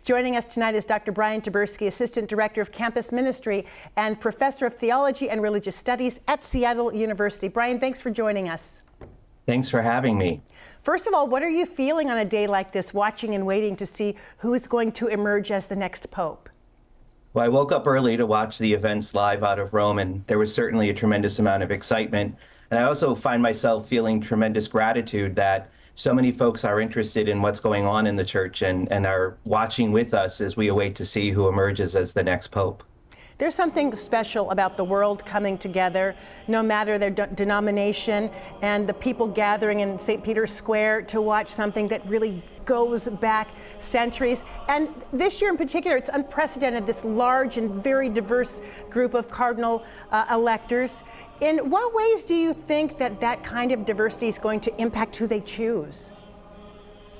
Joining us tonight is Dr. Brian Taberski, Assistant Director of Campus Ministry and Professor of Theology and Religious Studies at Seattle University. Brian, thanks for joining us. Thanks for having me. First of all, what are you feeling on a day like this, watching and waiting to see who is going to emerge as the next pope? Well, I woke up early to watch the events live out of Rome, and there was certainly a tremendous amount of excitement. And I also find myself feeling tremendous gratitude that so many folks are interested in what's going on in the church and are watching with us as we await to see who emerges as the next pope. There's something special about the world coming together, no matter their denomination, and the people gathering in St. Peter's Square to watch something that really goes back centuries. And this year in particular, it's unprecedented, this large and very diverse group of cardinal electors. In what ways do you think that that kind of diversity is going to impact who they choose?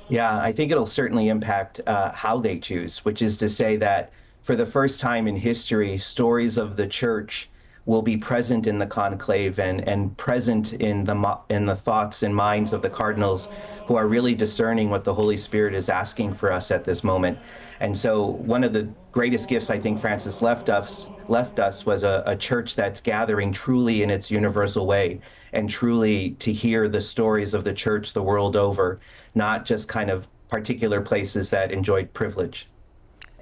Yeah, I think it'll certainly impact how they choose, which is to say that for the first time in history, stories of the church will be present in the conclave and present in the thoughts and minds of the cardinals who are really discerning what the Holy Spirit is asking for us at this moment. And so one of the greatest gifts I think Francis left us was a church that's gathering truly in its universal way and truly to hear the stories of the church the world over, not just kind of particular places that enjoyed privilege.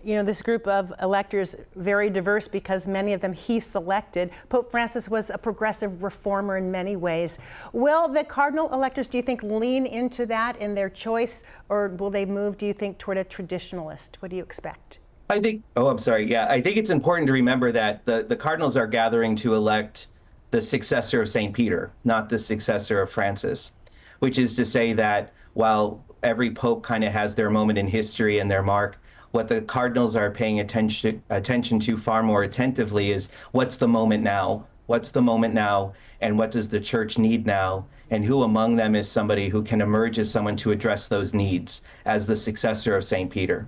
You know, this group of electors, very diverse because many of them he selected. Pope Francis was a progressive reformer in many ways. Will the cardinal electors, do you think, lean into that in their choice, or will they move, do you think, toward a traditionalist? What do you expect? I think it's important to remember that the cardinals are gathering to elect the successor of St. Peter, not the successor of Francis, which is to say that while every pope kind of has their moment in history and their mark, what the cardinals are paying attention to far more attentively is what's the moment now? What's the moment now? And what does the church need now? And who among them is somebody who can emerge as someone to address those needs as the successor of St. Peter?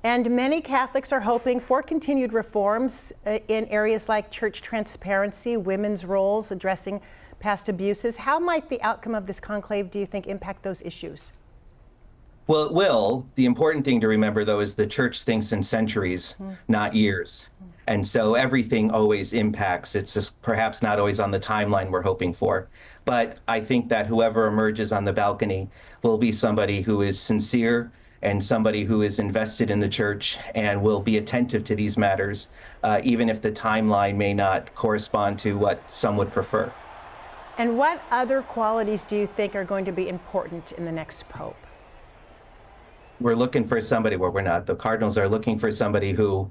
And many Catholics are hoping for continued reforms in areas like church transparency, women's roles, addressing past abuses. How might the outcome of this conclave, do you think, impact those issues? Well, it will. The important thing to remember, though, is the church thinks in centuries, not years. And so everything always impacts. It's just perhaps not always on the timeline we're hoping for. But I think that whoever emerges on the balcony will be somebody who is sincere and somebody who is invested in the church and will be attentive to these matters, even if the timeline may not correspond to what some would prefer. And what other qualities do you think are going to be important in the next pope? We're looking for somebody, well, we're not. The cardinals are looking for somebody who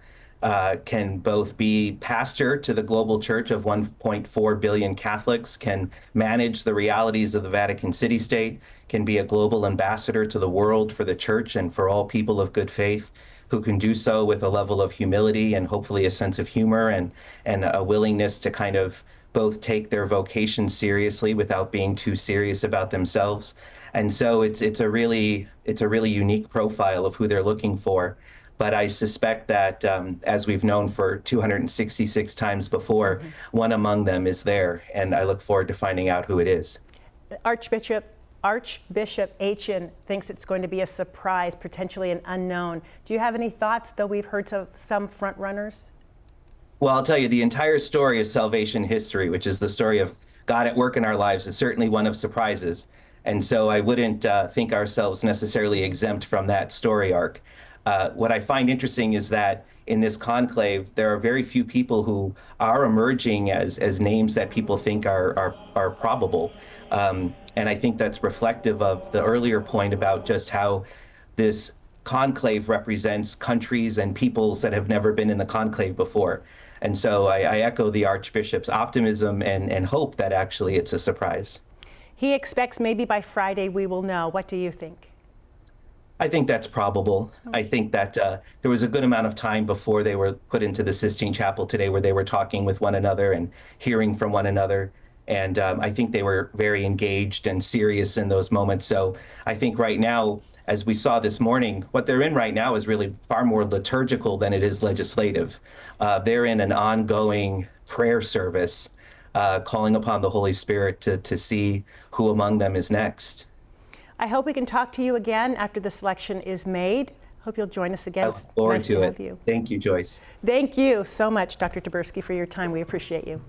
can both be pastor to the global church of 1.4 billion Catholics, can manage the realities of the Vatican City State, can be a global ambassador to the world for the church and for all people of good faith, who can do so with a level of humility and hopefully a sense of humor and a willingness to kind of both take their vocation seriously without being too serious about themselves. And so it's a really unique profile of who they're looking for. But I suspect that, as we've known for 266 times before, one among them is there, and I look forward to finding out who it is. Archbishop Achen thinks it's going to be a surprise, potentially an unknown. Do you have any thoughts, though we've heard of some front runners? Well, I'll tell you, the entire story of salvation history, which is the story of God at work in our lives, is certainly one of surprises. And so I wouldn't think ourselves necessarily exempt from that story arc. What I find interesting is that in this conclave, there are very few people who are emerging as names that people think are probable. And I think that's reflective of the earlier point about just how this conclave represents countries and peoples that have never been in the conclave before. And so I echo the Archbishop's optimism and hope that actually it's a surprise. He expects maybe by Friday we will know. What do you think? I think that's probable. I think that there was a good amount of time before they were put into the Sistine Chapel today where they were talking with one another and hearing from one another. And I think they were very engaged and serious in those moments. So I think right now, as we saw this morning, what they're in right now is really far more liturgical than it is legislative. They're in an ongoing prayer service, calling upon the Holy Spirit to see who among them is next. I hope we can talk to you again after the selection is made. Hope you'll join us I again. look forward Nice to have it. you. Thank you, Joyce. Thank you so much, Dr. Taberski, for your time. We appreciate you.